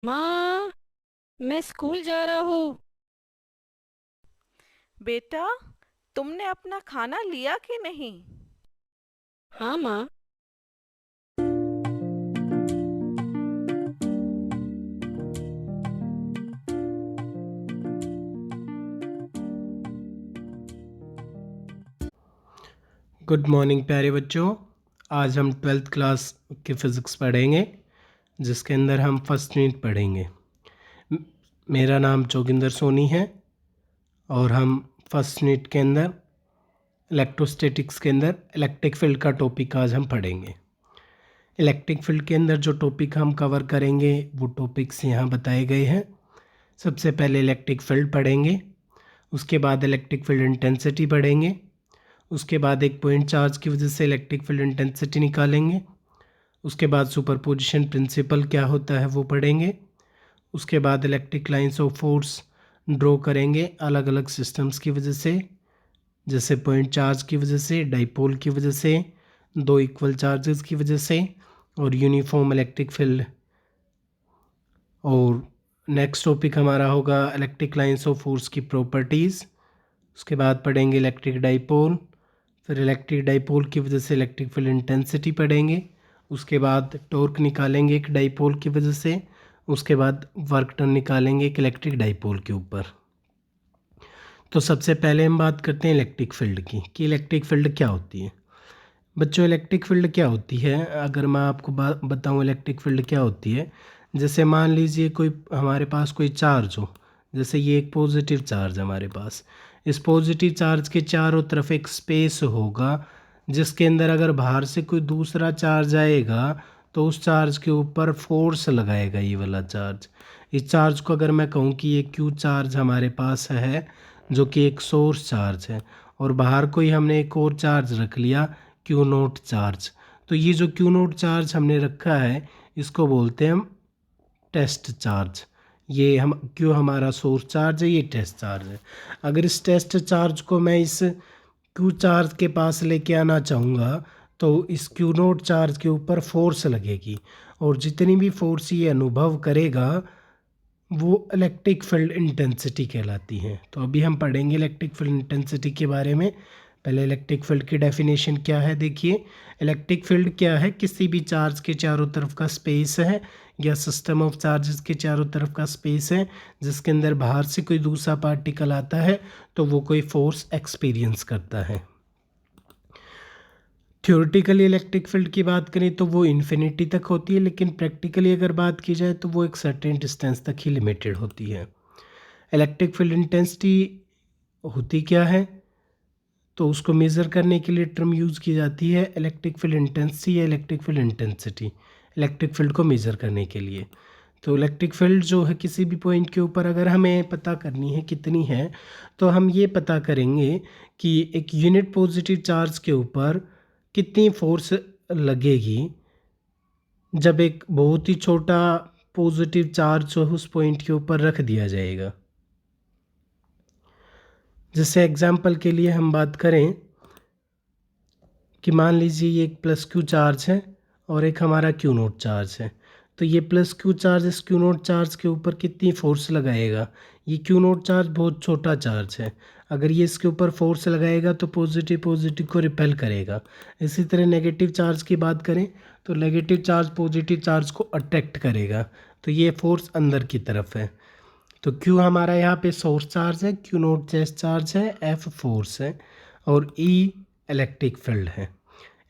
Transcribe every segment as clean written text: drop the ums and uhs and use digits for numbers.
माँ, मैं स्कूल जा रहा हूँ। बेटा, तुमने अपना खाना लिया कि नहीं? हाँ माँ। गुड मॉर्निंग प्यारे बच्चों। आज हम ट्वेल्थ क्लास की फ़िज़िक्स पढ़ेंगे, जिसके अंदर हम फर्स्ट यूनिट पढ़ेंगे। म- मेरा नाम जोगिंदर सोनी है और हम फर्स्ट यूनिट के अंदर इलेक्ट्रोस्टैटिक्स के अंदर इलेक्ट्रिक फील्ड का टॉपिक आज हम पढ़ेंगे। इलेक्ट्रिक फील्ड के अंदर जो टॉपिक हम कवर करेंगे वो टॉपिक्स यहाँ बताए गए हैं। सबसे पहले इलेक्ट्रिक फील्ड पढ़ेंगे, उसके बाद इलेक्ट्रिक फील्ड इंटेंसिटी पढ़ेंगे, उसके बाद एक पॉइंट चार्ज की वजह से इलेक्ट्रिक फील्ड इंटेंसिटी निकालेंगे, उसके बाद सुपरपोजिशन प्रिंसिपल क्या होता है वो पढ़ेंगे, उसके बाद electric lines of force draw करेंगे अलग अलग सिस्टम्स की वजह से, जैसे पॉइंट चार्ज की वजह से, डाइपोल की वजह से, दो इक्वल चार्जेस की वजह से और यूनिफॉर्म इलेक्ट्रिक फील्ड। और नेक्स्ट टॉपिक हमारा होगा इलेक्ट्रिक लाइंस ऑफ फोर्स की प्रॉपर्टीज़। उसके बाद पढ़ेंगे इलेक्ट्रिक डाइपोल, फिर इलेक्ट्रिक डाइपोल की वजह से इलेक्ट्रिक फील्ड इंटेंसिटी पढ़ेंगे, उसके बाद टॉर्क निकालेंगे एक डाइपोल की वजह से, उसके बाद वर्क डन निकालेंगे एक इलेक्ट्रिक डाइपोल के ऊपर। तो सबसे पहले हम बात करते हैं इलेक्ट्रिक फील्ड की कि इलेक्ट्रिक फील्ड क्या होती है। बच्चों, इलेक्ट्रिक फील्ड क्या होती है, अगर मैं आपको बताऊं इलेक्ट्रिक फील्ड क्या होती है। जैसे मान लीजिए कोई हमारे पास कोई चार्ज हो, जैसे ये एक पॉजिटिव चार्ज है हमारे पास। इस पॉजिटिव चार्ज के चारों तरफ एक स्पेस होगा, जिसके अंदर अगर बाहर से कोई दूसरा चार्ज आएगा तो उस चार्ज के ऊपर फोर्स लगाएगा ये वाला चार्ज। इस चार्ज को अगर मैं कहूँ कि ये क्यू चार्ज हमारे पास है, जो कि एक सोर्स चार्ज है, और बाहर कोई हमने एक और चार्ज रख लिया क्यू नोट चार्ज, तो ये जो क्यू नोट चार्ज हमने रखा है इसको बोलते हैं हम टेस्ट चार्ज। ये हम क्यों, हमारा सोर्स चार्ज है, ये टेस्ट चार्ज है। अगर इस टेस्ट चार्ज को मैं इस क्यू चार्ज के पास लेके आना चाहूँगा तो इस क्यू नोट चार्ज के ऊपर फोर्स लगेगी, और जितनी भी फोर्स ये अनुभव करेगा वो इलेक्ट्रिक फील्ड इंटेंसिटी कहलाती है। तो अभी हम पढ़ेंगे इलेक्ट्रिक फील्ड इंटेंसिटी के बारे में। पहले इलेक्ट्रिक फील्ड की डेफिनेशन क्या है देखिए। इलेक्ट्रिक फील्ड क्या है, किसी भी चार्ज के चारों तरफ का स्पेस है या सिस्टम ऑफ चार्जेस के चारों तरफ का स्पेस है, जिसके अंदर बाहर से कोई दूसरा पार्टिकल आता है तो वो कोई फोर्स एक्सपीरियंस करता है। थ्योरेटिकली इलेक्ट्रिक फील्ड की बात करें तो वो इन्फिनिटी तक होती है, लेकिन प्रैक्टिकली अगर बात की जाए तो वो एक सर्टेन डिस्टेंस तक ही लिमिटेड होती है। इलेक्ट्रिक फील्ड इंटेंसिटी होती क्या है, तो उसको मेज़र करने के लिए टर्म यूज़ की जाती है इलेक्ट्रिक फील्ड इंटेंसिटी या electric field intensity, electric field को मेज़र करने के लिए। तो इलेक्ट्रिक फील्ड जो है किसी भी पॉइंट के ऊपर अगर हमें पता करनी है कितनी है, तो हम ये पता करेंगे कि एक यूनिट पॉजिटिव चार्ज के ऊपर कितनी फोर्स लगेगी जब एक बहुत ही छोटा पॉजिटिव चार्ज जो है उस पॉइंट के ऊपर रख दिया जाएगा। जैसे एग्जांपल के लिए हम बात करें कि मान लीजिए ये एक प्लस क्यू चार्ज है और एक हमारा क्यू नोट चार्ज है, तो ये प्लस क्यू चार्ज इस क्यू नोट चार्ज के ऊपर कितनी फोर्स लगाएगा। ये क्यू नोट चार्ज बहुत छोटा चार्ज है, अगर ये इसके ऊपर फोर्स लगाएगा तो पॉजिटिव पॉजिटिव को रिपेल करेगा। इसी तरह नेगेटिव चार्ज की बात करें तो नेगेटिव चार्ज पॉजिटिव चार्ज को अट्रैक्ट करेगा, तो ये फोर्स अंदर की तरफ है। तो क्यू हमारा यहाँ पे सोर्स चार्ज है, क्यू नोट टेस्ट चार्ज है, एफ फोर्स है, और ई इलेक्ट्रिक फील्ड है।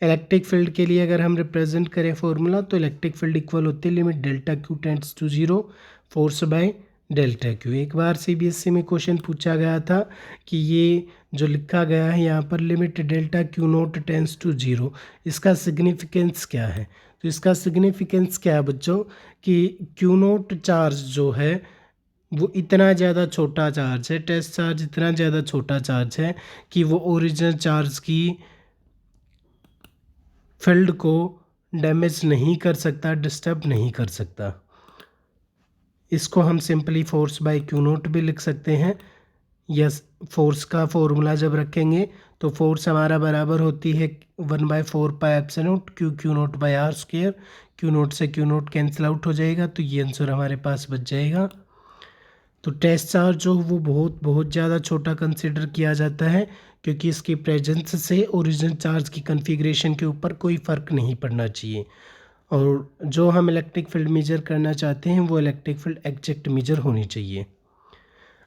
इलेक्ट्रिक फील्ड के लिए अगर हम रिप्रेजेंट करें फॉर्मूला, तो इलेक्ट्रिक फील्ड इक्वल होती है limit delta q tends to zero force by delta q. एक बार सीबीएसई में क्वेश्चन पूछा गया था कि ये जो लिखा गया है यहाँ पर limit delta q nought tends to zero, इसका सिग्निफिकेंस क्या है। तो इसका सिग्निफिकेंस क्या है बच्चों, कि क्यू नोट चार्ज जो है वो इतना ज़्यादा छोटा चार्ज है, टेस्ट चार्ज इतना ज़्यादा छोटा चार्ज है कि वो ओरिजिनल चार्ज की फील्ड को डैमेज नहीं कर सकता, डिस्टर्ब नहीं कर सकता। इसको हम simply force by Q note भी लिख सकते हैं, या फोर्स का फॉर्मूला जब रखेंगे तो फोर्स हमारा बराबर होती है 1/4 pi epsilon q nought by r square. Q nought से क्यू नोट कैंसिल आउट हो जाएगा, तो ये आंसर हमारे पास बच जाएगा। तो टेस्ट चार्ज जो वो बहुत बहुत ज़्यादा छोटा कंसिडर किया जाता है, क्योंकि इसकी प्रेजेंस से ओरिजिनल चार्ज की कॉन्फ़िगरेशन के ऊपर कोई फ़र्क नहीं पड़ना चाहिए। और जो हम इलेक्ट्रिक फील्ड मेजर करना चाहते हैं वो इलेक्ट्रिक फील्ड एग्जैक्ट मेजर होनी चाहिए।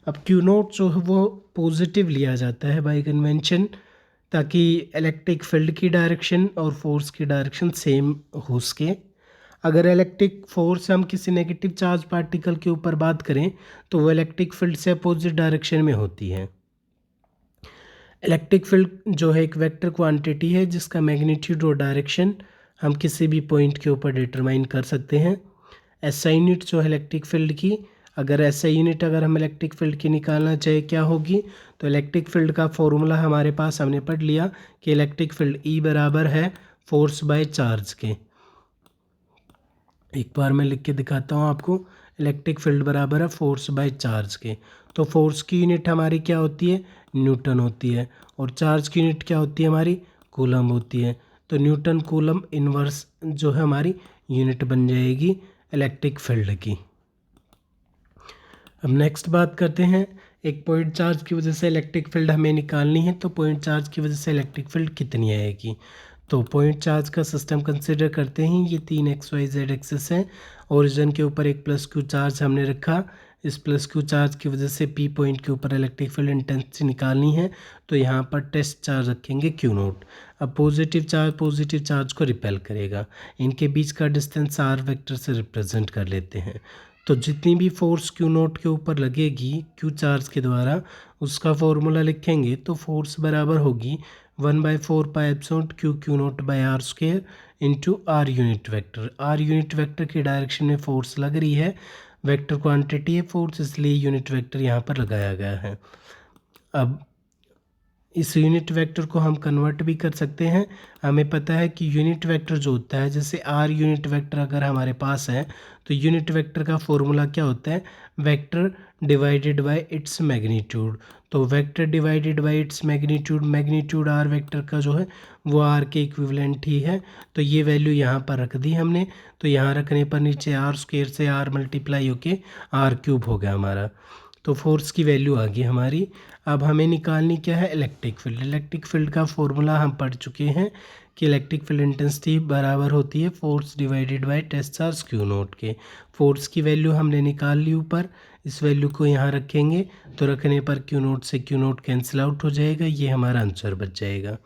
अब क्यू नोट जो है वो पॉजिटिव लिया जाता है बाय कन्वेंशन, ताकि इलेक्ट्रिक फील्ड की डायरेक्शन और फोर्स की डायरेक्शन सेम हो सके। अगर इलेक्ट्रिक फोर्स हम किसी नेगेटिव चार्ज पार्टिकल के ऊपर बात करें तो वो इलेक्ट्रिक फील्ड से अपोजिट डायरेक्शन में होती है। इलेक्ट्रिक फील्ड जो है एक वेक्टर क्वांटिटी है जिसका मैग्नीट्यूड और डायरेक्शन हम किसी भी पॉइंट के ऊपर डिटरमाइन कर सकते हैं। एसआई यूनिट जो है इलेक्ट्रिक फील्ड की, अगर एसआई यूनिट अगर हम इलेक्ट्रिक फील्ड की निकालना चाहे क्या होगी, तो इलेक्ट्रिक फील्ड का फॉर्मूला हमारे पास हमने पढ़ लिया कि इलेक्ट्रिक फील्ड ई बराबर है फोर्स बाय चार्ज के। एक बार मैं लिख के दिखाता हूँ आपको। इलेक्ट्रिक फील्ड बराबर है फोर्स बाय चार्ज के। तो फोर्स की यूनिट हमारी क्या होती है, न्यूटन होती है, और चार्ज की यूनिट क्या होती है हमारी, कूलम होती है। तो न्यूटन कूलम इनवर्स जो है हमारी यूनिट बन जाएगी इलेक्ट्रिक फील्ड की। अब नेक्स्ट बात करते हैं, एक पॉइंट चार्ज की वजह से इलेक्ट्रिक फील्ड हमें निकालनी है, तो पॉइंट चार्ज की वजह से इलेक्ट्रिक फील्ड कितनी आएगी। तो पॉइंट चार्ज का सिस्टम कंसिडर करते हैं। ये 3 XYZ एक्सिस हैं। ओरिजिन के ऊपर एक प्लस क्यू चार्ज हमने रखा। इस प्लस क्यू चार्ज की वजह से पी पॉइंट के ऊपर इलेक्ट्रिक फील्ड इंटेंसिटी निकालनी है, तो यहाँ पर टेस्ट चार्ज रखेंगे क्यू नोट। अब पॉजिटिव चार्ज को रिपेल करेगा। इनके बीच का डिस्टेंस आर वेक्टर से रिप्रेजेंट कर लेते हैं। तो जितनी भी फोर्स क्यू नोट के ऊपर लगेगी क्यू चार्ज के द्वारा, उसका फॉर्मूला लिखेंगे तो फोर्स बराबर होगी 1/4 pi epsilon q nought by r square into r unit vector. R unit vector की डायरेक्शन में फोर्स लग रही है, वेक्टर क्वांटिटी है फोर्स, इसलिए यूनिट वेक्टर यहाँ पर लगाया गया है। अब इस यूनिट वेक्टर को हम कन्वर्ट भी कर सकते हैं। हमें पता है कि यूनिट वेक्टर जो होता है, जैसे आर यूनिट वेक्टर अगर हमारे पास है तो यूनिट वेक्टर का फॉर्मूला क्या होता है, vector divided by its magnitude. तो vector divided by its magnitude R vector का जो है वो आर के इक्विवेलेंट ही है। तो ये वैल्यू यहाँ पर रख दी हमने, तो यहाँ रखने पर नीचे आर स्क्वायर से आर मल्टीप्लाई होके आर क्यूब हो गया हमारा। तो फोर्स की वैल्यू आ गई हमारी। अब हमें निकालनी क्या है, इलेक्ट्रिक फील्ड। इलेक्ट्रिक फील्ड का फॉर्मूला हम पढ़ चुके हैं कि इलेक्ट्रिक फील्ड इंटेंसिटी बराबर होती है force divided by test charge q nought के। फोर्स की वैल्यू हमने निकाल ली ऊपर, इस वैल्यू को यहाँ रखेंगे, तो रखने पर क्यू नोट से क्यू नोट कैंसिल आउट हो जाएगा, ये हमारा आंसर बच जाएगा।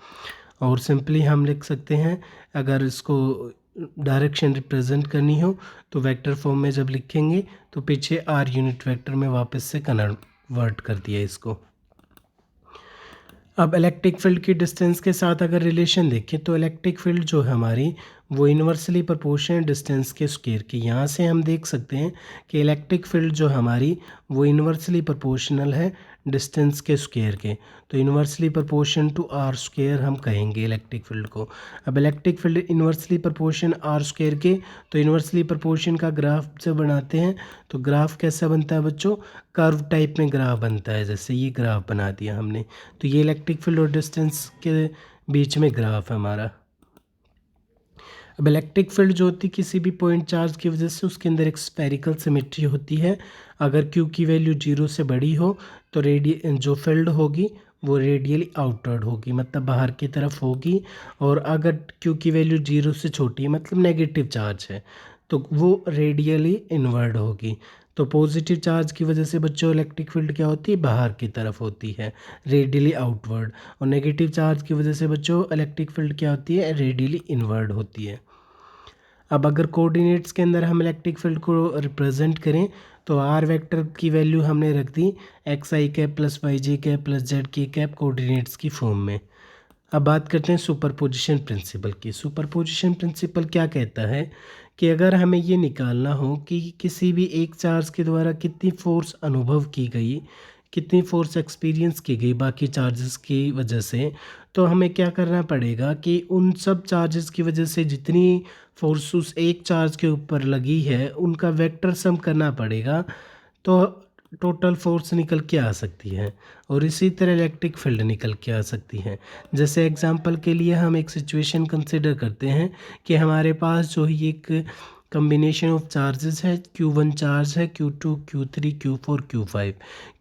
और सिंपली हम लिख सकते हैं, अगर इसको डायरेक्शन रिप्रेजेंट करनी हो तो वेक्टर फॉर्म में जब लिखेंगे तो पीछे आर यूनिट वेक्टर में वापस से कन्वर्ट कर दिया इसको। अब इलेक्ट्रिक फील्ड की डिस्टेंस के साथ अगर रिलेशन देखें तो इलेक्ट्रिक फील्ड जो है हमारी वो इन्वर्सली प्रोपोर्शनल डिस्टेंस के स्क्वायर की। यहाँ से हम देख सकते हैं कि इलेक्ट्रिक फील्ड जो हमारी वो इन्वर्सली प्रोपोर्शनल है डिस्टेंस के स्क्वायर के। तो inversely proportion to r square हम कहेंगे इलेक्ट्रिक फील्ड को। अब electric field inversely proportion r square के, तो इन्वर्सली प्रोपोर्शन का ग्राफ जब बनाते हैं तो ग्राफ कैसा बनता है बच्चों, कर्व टाइप में ग्राफ बनता है। जैसे ये ग्राफ बना दिया हमने, तो ये इलेक्ट्रिक फील्ड और डिस्टेंस के बीच में ग्राफ है हमारा। अब इलेक्ट्रिक फील्ड जो होती है किसी भी पॉइंट चार्ज की वजह से उसके अंदर एक स्फेरिकल सिमेट्री होती है। अगर क्यू की वैल्यू 0 से बड़ी हो तो जो फील्ड होगी वो रेडियली आउटवर्ड होगी, मतलब बाहर की तरफ होगी। और अगर क्यू की वैल्यू 0 से छोटी है, मतलब नेगेटिव चार्ज है, तो वो रेडियली इनवर्ड होगी। तो पॉजिटिव चार्ज की वजह से बच्चों इलेक्ट्रिक फील्ड क्या होती है, बाहर की तरफ होती है, रेडियली आउटवर्ड। और नेगेटिव चार्ज की वजह से बच्चों इलेक्ट्रिक फील्ड क्या होती है, रेडियली इनवर्ड होती है। अब अगर कोऑर्डिनेट्स के अंदर हम इलेक्ट्रिक फील्ड को रिप्रेजेंट करें तो आर वेक्टर की वैल्यू हमने रख दी XI cap plus YJ cap plus ZK cap coordinates की फॉर्म में। अब बात करते हैं सुपरपोजिशन प्रिंसिपल की। सुपरपोजिशन प्रिंसिपल क्या कहता है कि अगर हमें ये निकालना हो कि किसी भी एक चार्ज के द्वारा कितनी फोर्स अनुभव की गई, कितनी फोर्स एक्सपीरियंस की गई बाकी चार्जेस की वजह से, तो हमें क्या करना पड़ेगा कि उन सब चार्जेस की वजह से जितनी फोर्स उस एक चार्ज के ऊपर लगी है उनका वेक्टर सम करना पड़ेगा। तो टोटल फोर्स निकल के आ सकती है और इसी तरह इलेक्ट्रिक फील्ड निकल के आ सकती है। जैसे एग्जांपल के लिए हम एक सिचुएशन कंसिडर करते हैं कि हमारे पास जो ही एक कम्बिनेशन ऑफ चार्जेस है, Q1 चार्ज है, Q2, Q3, Q4, Q5।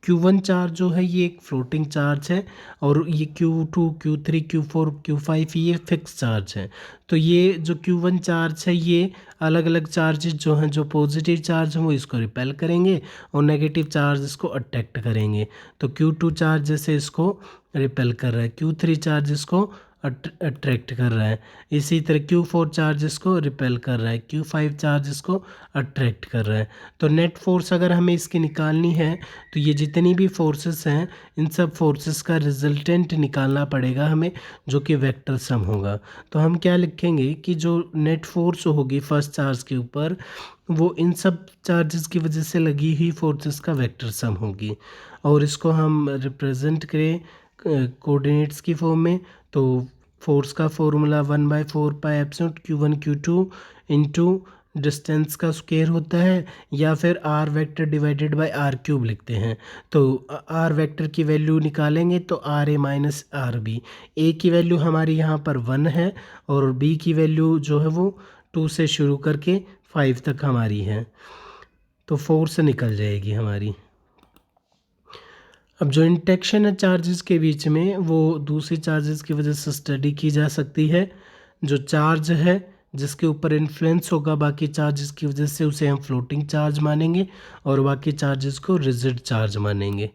Q1 charge जो है ये एक फ्लोटिंग चार्ज है और ये Q2, Q3, Q4, Q5 ये फिक्स चार्ज है। तो ये जो Q1 चार्ज है ये अलग अलग चार्जेस जो हैं, जो पॉजिटिव चार्ज हैं वो इसको रिपेल करेंगे और नेगेटिव चार्ज इसको अट्रैक्ट करेंगे। तो Q2 चार्ज जैसे इसको रिपेल कर रहा है, Q3 चार्ज इसको अट्रैक्ट कर रहा है, इसी तरह Q4 चार्ज इसको रिपेल कर रहा है, Q5 चार्ज इसको अट्रैक्ट कर रहा है। तो नेट फोर्स अगर हमें इसकी निकालनी है तो ये जितनी भी फोर्सेस हैं इन सब फोर्सेस का रिजल्टेंट निकालना पड़ेगा हमें, जो कि वेक्टर सम होगा। तो हम क्या लिखेंगे कि जो नेट फोर्स होगी फर्स्ट चार्ज के ऊपर वो इन सब चार्जेस की वजह से लगी हुई फोर्सेस का वेक्टर सम होगी। और इसको हम रिप्रेजेंट करें कोऑर्डिनेट्स की फॉर्म में, तो फोर्स का formula 1/4 Q1 Q2 into distance का स्क्वायर होता है, या फिर R vector divided by R cube लिखते हैं। तो आर वेक्टर की वैल्यू निकालेंगे तो R A minus R B. A की वैल्यू हमारी यहाँ पर 1 है और बी की वैल्यू जो है वो 2 से शुरू करके 5 तक हमारी है, तो फोर्स निकल जाएगी हमारी। अब जो इंटरेक्शन है चार्जेस के बीच में वो दूसरी चार्जेस की वजह से स्टडी की जा सकती है। जो चार्ज है जिसके ऊपर इन्फ्लुएंस होगा बाकी चार्जेस की वजह से उसे हम फ्लोटिंग चार्ज मानेंगे और बाकी चार्जेस को रिजिड चार्ज मानेंगे।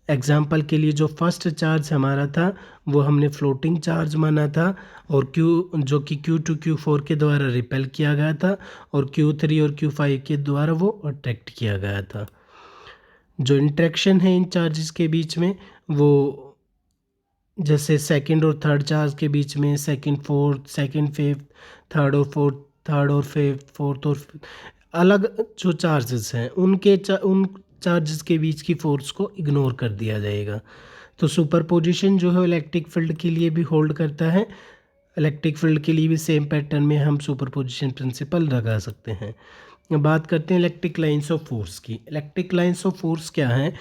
एग्जाम्पल के लिए जो फर्स्ट चार्ज हमारा था वो हमने फ्लोटिंग चार्ज माना था और जो कि Q2 Q4 के द्वारा रिपेल किया गया था और Q3 और Q5 के द्वारा वो अट्रैक्ट किया गया था। जो इंटरेक्शन है इन चार्जेस के बीच में वो जैसे सेकंड और थर्ड चार्ज के बीच में second fourth, second fifth, third और फोर्थ, थर्ड और फिफ्थ, फोर्थ और अलग जो चार्जेस हैं उन चार्जेस के बीच की फोर्स को इग्नोर कर दिया जाएगा। तो सुपरपोजिशन जो है इलेक्ट्रिक फील्ड के लिए भी होल्ड करता है, इलेक्ट्रिक फील्ड के लिए भी सेम पैटर्न में हम सुपरपोजिशन प्रिंसिपल लगा सकते हैं। बात करते हैं इलेक्ट्रिक लाइंस ऑफ फोर्स की। इलेक्ट्रिक लाइंस ऑफ फोर्स क्या हैं?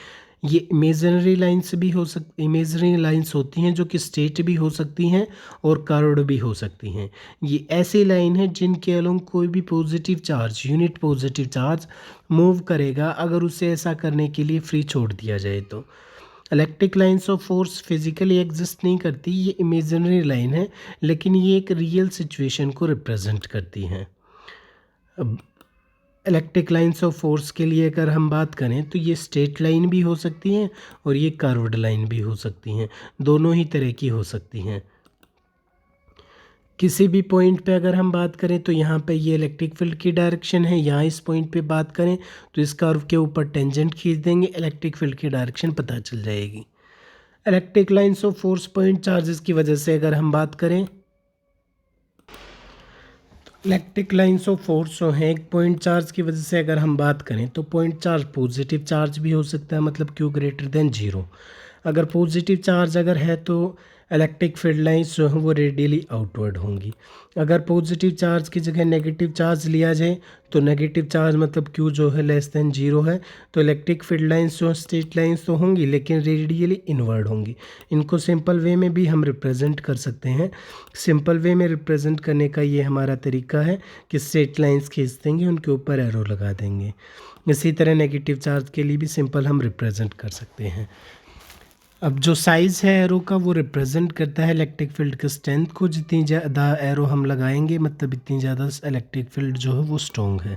ये इमेजिनरी लाइंस भी हो सकती, इमेजिनरी लाइंस होती हैं जो कि स्ट्रेट भी हो सकती हैं और कर्व्ड भी हो सकती हैं। ये ऐसी लाइन है जिनके अलोंग कोई भी positive charge, unit positive charge move करेगा अगर उसे ऐसा करने के लिए फ्री छोड़ दिया जाए। तो electric lines of force physically exist नहीं करती, ये इमेजिनरी लाइन है, लेकिन ये एक रियल सिचुएशन को रिप्रेजेंट करती हैं। अब इलेक्ट्रिक लाइंस ऑफ फोर्स के लिए अगर हम बात करें तो ये स्ट्रेट लाइन भी हो सकती हैं और ये कर्व्ड लाइन भी हो सकती हैं, दोनों ही तरह की हो सकती हैं। किसी भी पॉइंट पे अगर हम बात करें तो यहाँ पे ये इलेक्ट्रिक फील्ड की डायरेक्शन है, यहाँ इस पॉइंट पे बात करें तो इस कर्व के ऊपर टेंजेंट खींच देंगे, इलेक्ट्रिक फील्ड की डायरेक्शन पता चल जाएगी। Electric lines of force point charges की वजह से अगर हम बात करें, इलेक्ट्रिक लाइंस ऑफ फोर्स जो है एक पॉइंट चार्ज की वजह से अगर हम बात करें तो पॉइंट चार्ज पॉजिटिव चार्ज भी हो सकता है, मतलब Q ग्रेटर देन 0। अगर पॉजिटिव चार्ज अगर है तो इलेक्ट्रिक फील्ड लाइंस जो हैं वो रेडियली आउटवर्ड होंगी। अगर पॉजिटिव चार्ज की जगह नेगेटिव चार्ज लिया जाए तो नेगेटिव चार्ज मतलब Q जो है लेस देन 0 है, तो इलेक्ट्रिक फील्ड लाइंस जो स्ट्रेट लाइंस तो होंगी लेकिन रेडियली इनवर्ड होंगी। इनको सिंपल वे में भी हम रिप्रेजेंट कर सकते हैं। सिंपल वे में रिप्रेजेंट करने का ये हमारा तरीका है कि स्ट्रेट लाइंस खींच देंगे, उनके ऊपर एरो लगा देंगे। इसी तरह नेगेटिव चार्ज के लिए भी सिंपल हम रिप्रेजेंट कर सकते हैं। अब जो साइज़ है एरो का वो रिप्रेजेंट करता है इलेक्ट्रिक फील्ड के स्ट्रेंथ को। जितनी ज़्यादा एरो हम लगाएंगे मतलब इतनी ज़्यादा इलेक्ट्रिक फील्ड जो है वो स्ट्रॉन्ग है।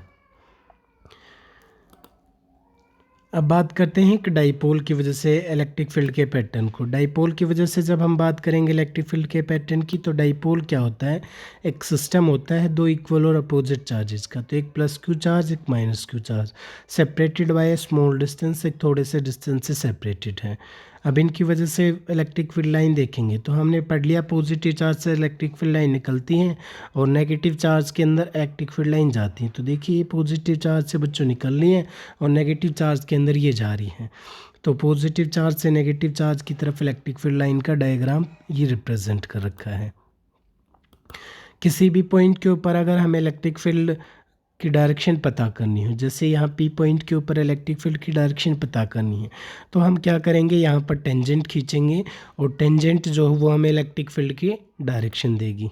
अब बात करते हैं कि डाइपोल की वजह से इलेक्ट्रिक फील्ड के पैटर्न को। डाइपोल की वजह से जब हम बात करेंगे इलेक्ट्रिक फील्ड के पैटर्न की, तो डाइपोल क्या होता है? एक सिस्टम होता है दो इक्वल और अपोजिट चार्जेस का। तो एक प्लस क्यू चार्ज, एक minus Q charge, separated by a small distance, एक थोड़े से डिस्टेंस से सेपरेटेड है। अब इनकी वजह से इलेक्ट्रिक फील्ड लाइन देखेंगे तो हमने पढ़ लिया पॉजिटिव चार्ज से इलेक्ट्रिक फील्ड लाइन निकलती हैं और नेगेटिव चार्ज के अंदर इलेक्ट्रिक फील्ड लाइन जाती हैं। तो देखिए ये पॉजिटिव चार्ज से बच्चों निकल रही हैं और नेगेटिव चार्ज के अंदर ये जा रही हैं। तो पॉजिटिव चार्ज से नेगेटिव चार्ज की तरफ इलेक्ट्रिक फील्ड लाइन का डायग्राम ये रिप्रेजेंट कर रखा है। किसी भी पॉइंट के ऊपर अगर हमें इलेक्ट्रिक फील्ड की डायरेक्शन पता करनी हो, जैसे यहाँ पी पॉइंट के ऊपर इलेक्ट्रिक फील्ड की डायरेक्शन पता करनी है, तो हम क्या करेंगे, यहाँ पर टेंजेंट खींचेंगे और टेंजेंट जो है वो हमें इलेक्ट्रिक फील्ड की डायरेक्शन देगी।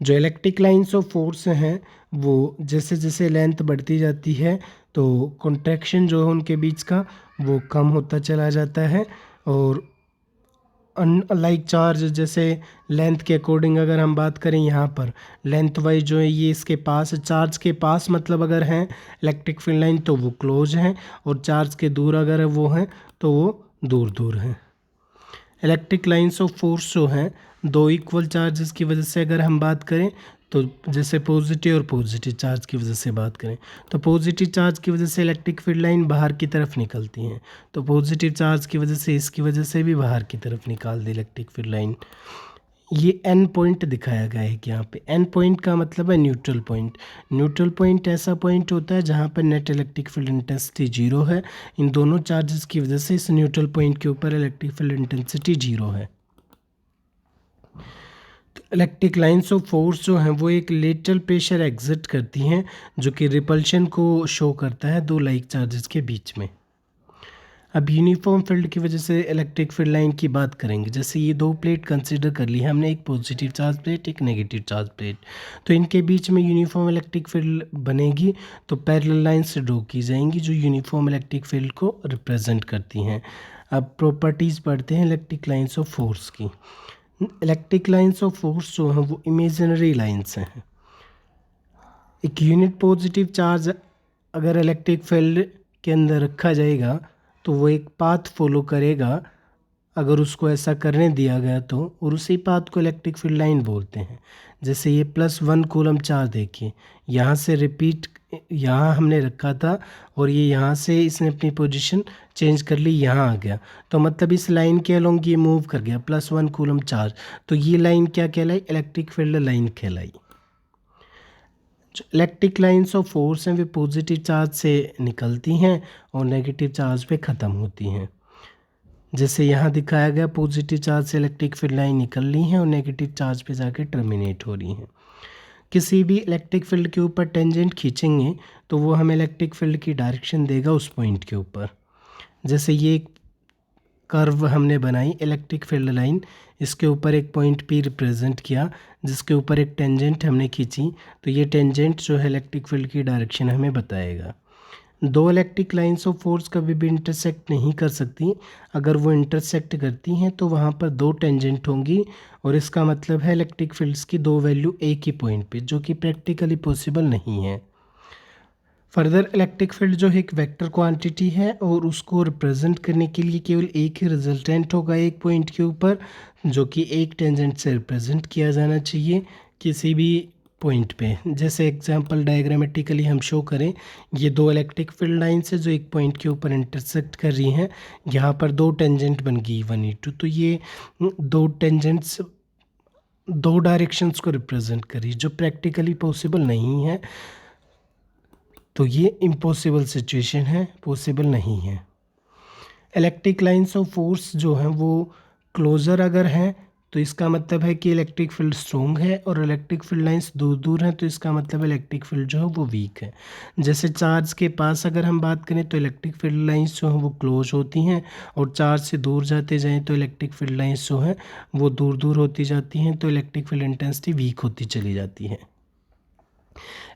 जो इलेक्ट्रिक लाइंस ऑफ फोर्स हैं वो जैसे जैसे लेंथ बढ़ती जाती है तो कॉन्ट्रैक्शन जो है उनके बीच का वो कम होता चला जाता है, और अनलाइक चार्ज जैसे लेंथ के अकॉर्डिंग अगर हम बात करें, यहाँ पर लेंथ वाइज जो है ये इसके पास, चार्ज के पास मतलब अगर हैं इलेक्ट्रिक फील्ड लाइन तो वो क्लोज हैं, और चार्ज के दूर अगर वो हैं तो वो दूर दूर हैं। इलेक्ट्रिक लाइंस ऑफ फोर्स जो हैं दो इक्वल चार्जेस की वजह से अगर हम बात करें, तो जैसे पॉजिटिव और पॉजिटिव चार्ज की वजह से बात करें, तो पॉजिटिव चार्ज की वजह से इलेक्ट्रिक फील्ड लाइन बाहर की तरफ निकलती हैं, तो पॉजिटिव चार्ज की वजह से इसकी वजह से भी बाहर की तरफ निकाल दी इलेक्ट्रिक फील्ड लाइन। ये एन पॉइंट दिखाया गया है कि यहाँ पे एन पॉइंट का मतलब है न्यूट्रल पॉइंट। न्यूट्रल पॉइंट ऐसा पॉइंट होता है जहाँ पर net electric field intensity zero है। इन दोनों चार्जेस की वजह से इस न्यूट्रल पॉइंट के ऊपर इलेक्ट्रिक फील्ड इंटेंसिटी जीरो है। तो इलेक्ट्रिक लाइंस ऑफ फोर्स जो हैं वो एक लेटरल प्रेशर एग्जिट करती हैं, जो कि रिपल्शन को शो करता है दो लाइक चार्जेस के बीच में। अब यूनिफॉर्म फील्ड की वजह से इलेक्ट्रिक फील्ड लाइन की बात करेंगे। जैसे ये दो प्लेट कंसीडर कर ली है हमने, एक पॉजिटिव चार्ज प्लेट, एक नेगेटिव चार्ज प्लेट, तो इनके बीच में यूनिफॉर्म इलेक्ट्रिक फील्ड बनेगी, तो पैरेलल लाइन से ड्रॉ की जाएंगी जो यूनिफॉर्म इलेक्ट्रिक फील्ड को रिप्रेजेंट करती हैं। अब प्रॉपर्टीज़ पढ़ते हैं इलेक्ट्रिक लाइंस ऑफ फोर्स की। इलेक्ट्रिक लाइंस ऑफ फोर्स जो हैं वो इमेजिनरी लाइंस हैं। एक यूनिट पॉजिटिव चार्ज अगर इलेक्ट्रिक फील्ड के अंदर रखा जाएगा तो वो एक पाथ फॉलो करेगा अगर उसको ऐसा करने दिया गया तो, और उसी पाथ को इलेक्ट्रिक फील्ड लाइन बोलते हैं। जैसे ये +1 कूलम चार्ज देखिए, यहाँ से रिपीट यहाँ हमने रखा था और ये यहाँ से इसने अपनी पोजीशन चेंज कर ली, यहाँ आ गया, तो मतलब इस लाइन के अलोंग ये मूव कर गया +1 कूलम चार्ज, तो ये लाइन क्या कहलाई, इलेक्ट्रिक फील्ड लाइन कहलाई। जो इलेक्ट्रिक लाइंस ऑफ फोर्स हैं वे पॉजिटिव चार्ज से निकलती हैं और नेगेटिव चार्ज पे ख़त्म होती हैं। जैसे यहाँ दिखाया गया, पॉजिटिव चार्ज से इलेक्ट्रिक फील्ड लाइन निकल रही हैं और नेगेटिव चार्ज पे जाके टर्मिनेट हो रही हैं। किसी भी इलेक्ट्रिक फील्ड के ऊपर टेंजेंट खींचेंगे तो वो हमें इलेक्ट्रिक फील्ड की डायरेक्शन देगा उस पॉइंट के ऊपर। जैसे ये एक कर्व हमने बनाई इलेक्ट्रिक फील्ड लाइन, इसके ऊपर एक पॉइंट P रिप्रेजेंट किया जिसके ऊपर एक टेंजेंट हमने खींची, तो ये टेंजेंट जो है इलेक्ट्रिक फील्ड की डायरेक्शन हमें बताएगा। दो इलेक्ट्रिक लाइंस ऑफ फोर्स कभी भी इंटरसेक्ट नहीं कर सकती। अगर वो इंटरसेक्ट करती हैं तो वहाँ पर दो टेंजेंट होंगी, और इसका मतलब है इलेक्ट्रिक फील्ड्स की दो वैल्यू एक ही पॉइंट पे, जो कि प्रैक्टिकली पॉसिबल नहीं है। फर्दर इलेक्ट्रिक फील्ड जो है एक वेक्टर क्वांटिटी है और उसको रिप्रेजेंट करने के लिए केवल एक ही रिजल्टेंट होगा एक पॉइंट के ऊपर, जो कि एक टेंजेंट से रिप्रेजेंट किया जाना चाहिए किसी भी पॉइंट पे। जैसे एग्जांपल डायग्रामेटिकली हम शो करें, ये दो इलेक्ट्रिक फील्ड लाइंस है जो एक पॉइंट के ऊपर इंटरसेक्ट कर रही हैं, यहाँ पर दो टेंजेंट बन गई 1 E2, तो ये दो टेंजेंट्स दो डायरेक्शंस को रिप्रेजेंट करी जो प्रैक्टिकली पॉसिबल नहीं है, तो ये इम्पॉसिबल सिचुएशन है, पॉसिबल नहीं है। इलेक्ट्रिक लाइंस ऑफ फोर्स जो हैं वो क्लोज़र अगर हैं तो इसका मतलब है कि इलेक्ट्रिक फील्ड स्ट्रॉन्ग है, और इलेक्ट्रिक फील्ड लाइंस दूर दूर हैं तो इसका मतलब इलेक्ट्रिक फील्ड जो है वो वीक है। जैसे चार्ज के पास अगर हम बात करें तो इलेक्ट्रिक फील्ड लाइंस जो हैं वो क्लोज होती हैं, और चार्ज से दूर जाते जाएँ तो इलेक्ट्रिक फील्ड लाइंस जो हैं वो दूर दूर होती जाती हैं, तो इलेक्ट्रिक फील्ड इंटेंसिटी वीक होती चली जाती है।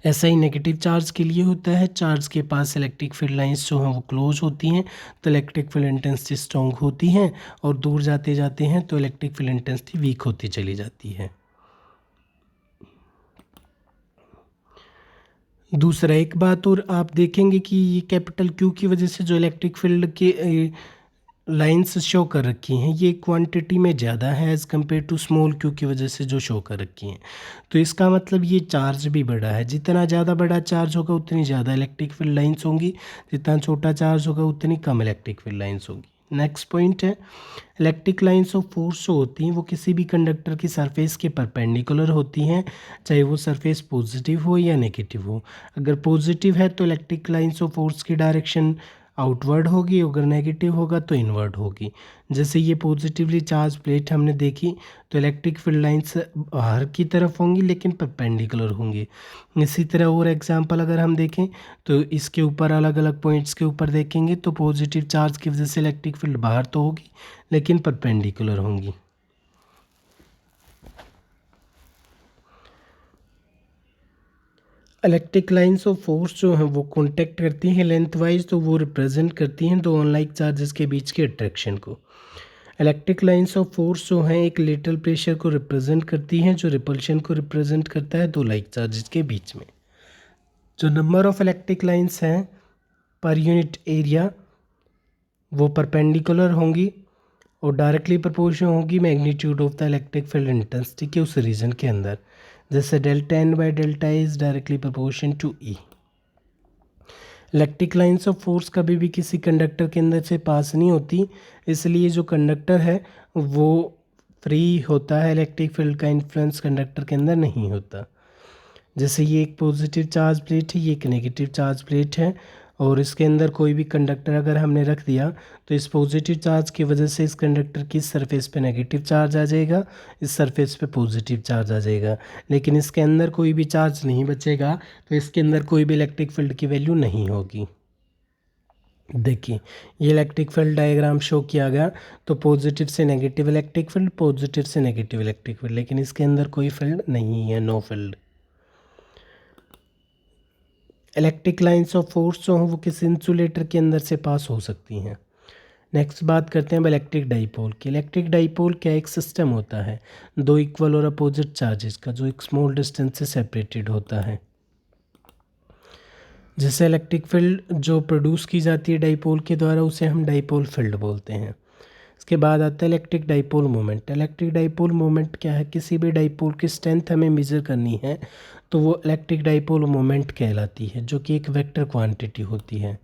ऐसा ही नेगेटिव चार्ज के लिए होता है। चार्ज के पास इलेक्ट्रिक फील्ड लाइंस जो हैं वो क्लोज होती हैं तो इलेक्ट्रिक फील्ड इंटेंसिटी स्ट्रॉन्ग होती हैं, और दूर जाते जाते हैं तो इलेक्ट्रिक फील्ड इंटेंसिटी वीक होती चली जाती है। दूसरा एक बात और आप देखेंगे कि ये कैपिटल Q की वजह से जो इलेक्ट्रिक फील्ड के लाइंस शो कर रखी हैं ये क्वांटिटी में ज़्यादा है as compare to small q की वजह से जो शो कर रखी हैं, तो इसका मतलब ये चार्ज भी बड़ा है। जितना ज़्यादा बड़ा चार्ज होगा उतनी ज़्यादा इलेक्ट्रिक फील्ड लाइंस होंगी, जितना छोटा चार्ज होगा उतनी कम इलेक्ट्रिक फील्ड लाइंस होगी। नेक्स्ट पॉइंट है, इलेक्ट्रिक लाइंस ऑफ फोर्स जो होती हैं वो किसी भी कंडक्टर की सरफेस के परपेंडिकुलर होती हैं, चाहे वो सरफेस पॉजिटिव हो या नेगेटिव हो। अगर पॉजिटिव है तो इलेक्ट्रिक लाइंस ऑफ फोर्स की डायरेक्शन आउटवर्ड होगी, अगर नेगेटिव होगा तो इनवर्ड होगी। जैसे ये पॉजिटिवली चार्ज प्लेट हमने देखी तो इलेक्ट्रिक फील्ड लाइंस बाहर की तरफ होंगी लेकिन परपेंडिकुलर होंगी। इसी तरह और एग्जांपल अगर हम देखें तो इसके ऊपर अलग अलग पॉइंट्स के ऊपर देखेंगे तो पॉजिटिव चार्ज की वजह से इलेक्ट्रिक फील्ड बाहर तो होगी लेकिन परपेंडिकुलर होंगी। इलेक्ट्रिक लाइंस ऑफ फोर्स जो हैं वो कॉन्टैक्ट करती हैं लेंथ वाइज, तो वो रिप्रेजेंट करती हैं दो अनलाइक चार्जेस के बीच के अट्रैक्शन को। इलेक्ट्रिक लाइंस ऑफ फोर्स जो हैं एक लेटरल प्रेशर को रिप्रेजेंट करती हैं जो रिपल्शन को रिप्रेजेंट करता है दो लाइक चार्जेस के बीच में। जो नंबर ऑफ इलेक्ट्रिक लाइंस हैं पर यूनिट एरिया वो परपेंडिकुलर होंगी और डायरेक्टली प्रोपोर्शनल होगी magnitude of the electric field intensity के उस रीजन के अंदर। जैसे delta N by delta is directly proportion to E. Electric lines of force कभी भी किसी कंडक्टर के अंदर से पास नहीं होती, इसलिए जो कंडक्टर है वो फ्री होता है, इलेक्ट्रिक फील्ड का इन्फ्लुएंस कंडक्टर के अंदर नहीं होता। जैसे ये एक पॉजिटिव चार्ज प्लेट है, ये एक नेगेटिव चार्ज प्लेट है और इसके अंदर कोई भी कंडक्टर अगर हमने रख दिया तो इस पॉजिटिव चार्ज की वजह से इस कंडक्टर की सरफेस पे नेगेटिव चार्ज आ जाएगा, इस सरफेस पे पॉजिटिव चार्ज आ जाएगा, लेकिन इसके अंदर कोई भी चार्ज नहीं बचेगा तो इसके अंदर कोई भी इलेक्ट्रिक फील्ड की वैल्यू नहीं होगी। देखिए ये इलेक्ट्रिक फील्ड डायग्राम शो किया गया तो पॉजिटिव से नेगेटिव इलेक्ट्रिक फील्ड, पॉजिटिव से नेगेटिव इलेक्ट्रिक फील्ड, लेकिन इसके अंदर कोई फील्ड नहीं है, know field. Electric lines of force जो हैं वो किसी इंसुलेटर के अंदर से पास हो सकती हैं। नेक्स्ट बात करते हैं अब इलेक्ट्रिक डाइपोल की। इलेक्ट्रिक डाइपोल क्या एक सिस्टम होता है दो इक्वल और अपोजिट चार्जेस का जो एक स्मॉल डिस्टेंस से सेपरेटेड होता है। जैसे इलेक्ट्रिक फील्ड जो प्रोड्यूस की जाती है डाइपोल के द्वारा उसे हम डाइपोल फील्ड बोलते हैं। इसके बाद आता है electric dipole moment. Electric dipole moment क्या है, किसी भी डाइपोल की स्ट्रेंथ हमें मेज़र करनी है तो वो इलेक्ट्रिक डाइपोल मोमेंट कहलाती है जो कि एक वेक्टर क्वांटिटी होती है।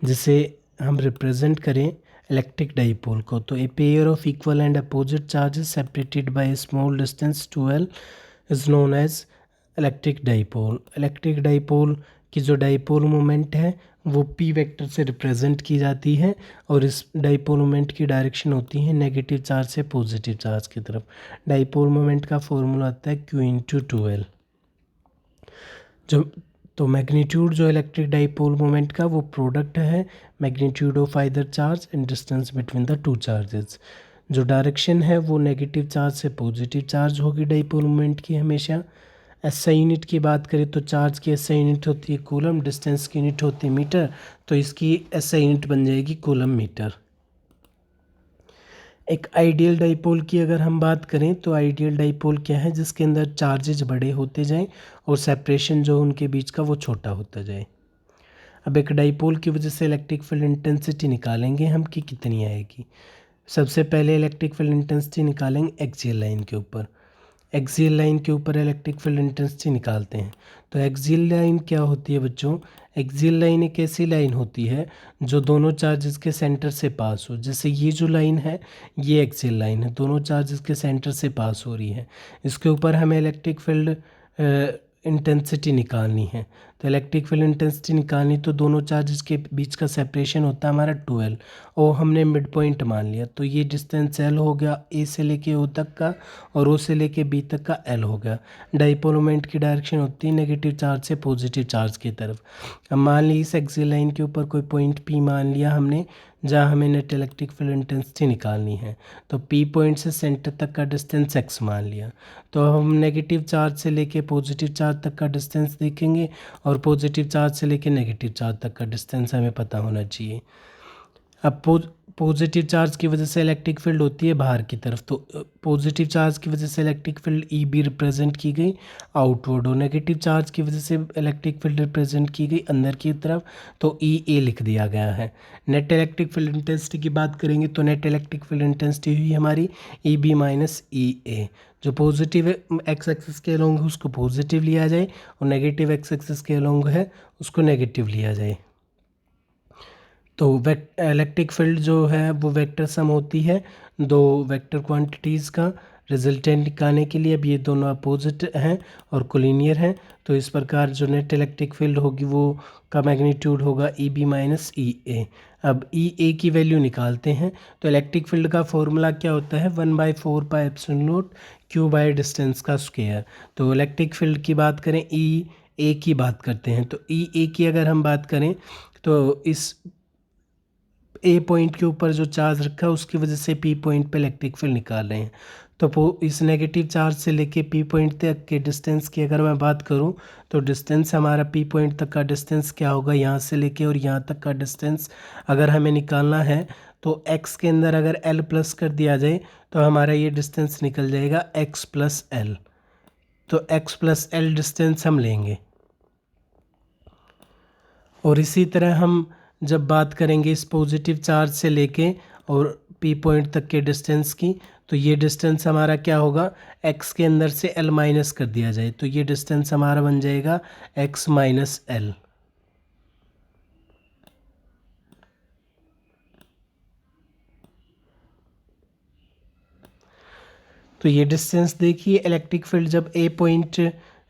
जिसे हम रिप्रेजेंट करें इलेक्ट्रिक डाइपोल को तो a pair of equal and opposite charges separated by a small distance 12 is known as electric dipole. Electric dipole की जो डाइपोल मोमेंट है वो पी वेक्टर से रिप्रेजेंट की जाती है और इस डाइपोल मोमेंट की डायरेक्शन होती है नेगेटिव चार्ज से पॉजिटिव चार्ज की तरफ। डाइपोल मोमेंट का फॉर्मूला आता है क्यू इंटू 12। जो तो मैग्नीट्यूड जो इलेक्ट्रिक डाइपोल मोमेंट का वो प्रोडक्ट है magnitude of either charge and distance between the two charges. जो डायरेक्शन है वो नेगेटिव चार्ज से पॉजिटिव चार्ज होगी डाइपोल मोमेंट की हमेशा। एसआई यूनिट की बात करें तो चार्ज की एसआई यूनिट होती है कूलम, डिस्टेंस की यूनिट होती है मीटर, तो इसकी एसआई यूनिट बन जाएगी कूलम मीटर। एक आइडियल डाइपोल की अगर हम बात करें तो आइडियल डाइपोल क्या है जिसके अंदर चार्जेज बड़े होते जाएं और सेपरेशन जो उनके बीच का वो छोटा होता जाए। अब एक डाइपोल की वजह से इलेक्ट्रिक फील्ड इंटेंसिटी निकालेंगे हम कि कितनी आएगी। सबसे पहले इलेक्ट्रिक फील्ड इंटेंसिटी निकालेंगे एक्सियल लाइन के ऊपर। एक्सियल लाइन के ऊपर इलेक्ट्रिक फील्ड इंटेंसिटी निकालते हैं तो एक्सियल लाइन क्या होती है बच्चों, एक्सियल लाइन एक ऐसी लाइन होती है जो दोनों चार्जेस के सेंटर से पास हो। जैसे ये जो लाइन है ये एक्सियल लाइन है, दोनों चार्जेस के सेंटर से पास हो रही है, इसके ऊपर हमें इलेक्ट्रिक फील्ड इंटेंसिटी निकालनी है। तो इलेक्ट्रिक फील्ड इंटेंसिटी निकालनी तो दोनों चार्जेस के बीच का सेपरेशन होता है हमारा 12 और हमने मिड पॉइंट मान लिया तो ये डिस्टेंस एल हो गया ए से लेके ओ तक का और ओ से लेके बी तक का एल हो गया। डाइपोल मोमेंट की डायरेक्शन होती है नेगेटिव चार्ज से पॉजिटिव चार्ज की तरफ। अब मान ली इस एक्सियल लाइन के ऊपर कोई पॉइंट पी मान लिया हमने जहाँ हमें नेट इलेक्ट्रिक फील्ड इंटेंसिटी निकालनी है तो पी पॉइंट से सेंटर तक का डिस्टेंस एक्स मान लिया। तो हम नेगेटिव चार्ज से लेके पॉजिटिव चार्ज तक का डिस्टेंस देखेंगे और पॉजिटिव चार्ज से लेके नेगेटिव चार्ज तक का डिस्टेंस हमें पता होना चाहिए। अब पॉजिटिव चार्ज की वजह से इलेक्ट्रिक फील्ड होती है बाहर की तरफ, तो पॉजिटिव चार्ज की वजह से electric field E B represent की गई आउटवर्ड और नेगेटिव चार्ज की वजह से इलेक्ट्रिक फील्ड रिप्रेजेंट की गई अंदर की तरफ, तो ई ए लिख दिया गया है। नेट इलेक्ट्रिक फील्ड इंटेंसिटी की बात करेंगे तो नेट इलेक्ट्रिक फील्ड इंटेंसिटी हुई हमारी ई बी माइनस ई ए। जो पॉजिटिव एक्स एक्सिस के अलोंग है उसको पॉजिटिव लिया जाए और नेगेटिव एक्स एक्सिस के अलोंग है उसको नेगेटिव लिया जाए। तो इलेक्ट्रिक फील्ड जो है वो वेक्टर सम होती है दो वेक्टर क्वांटिटीज़ का, रिजल्टेंट निकालने के लिए अब ये दोनों अपोजिट हैं और कोलिनियर हैं, तो इस प्रकार जो नेट इलेक्ट्रिक फील्ड होगी वो का मैग्नीट्यूड होगा ई बी माइनस ई ए। अब ई ए की वैल्यू निकालते हैं। तो इलेक्ट्रिक फील्ड का फॉर्मूला क्या होता है, 1/4πε0 क्यू बाय डिस्टेंस का स्क्वायर। तो इलेक्ट्रिक फील्ड की बात करें, ई ए की बात करते हैं। तो ई ए की अगर हम बात करें तो इस ए पॉइंट के ऊपर जो चार्ज रखा है उसकी वजह से पी पॉइंट पे इलेक्ट्रिक फील्ड निकाल रहे हैं। तो इस नेगेटिव चार्ज से लेके पी पॉइंट तक के डिस्टेंस की अगर मैं बात करूं तो डिस्टेंस हमारा पी पॉइंट तक का डिस्टेंस क्या होगा, यहाँ से लेके और यहाँ तक का डिस्टेंस अगर हमें निकालना है तो x के अंदर अगर l प्लस कर दिया जाए तो हमारा ये डिस्टेंस निकल जाएगा x प्लस एल। तो x प्लस एल डिस्टेंस हम लेंगे। और इसी तरह हम जब बात करेंगे इस पॉजिटिव चार्ज से लेके और पी पॉइंट तक के डिस्टेंस की, तो ये डिस्टेंस हमारा क्या होगा, x के अंदर से l माइनस कर दिया जाए तो ये डिस्टेंस हमारा बन जाएगा x माइनस एल। तो ये डिस्टेंस देखिए, इलेक्ट्रिक फील्ड जब ए पॉइंट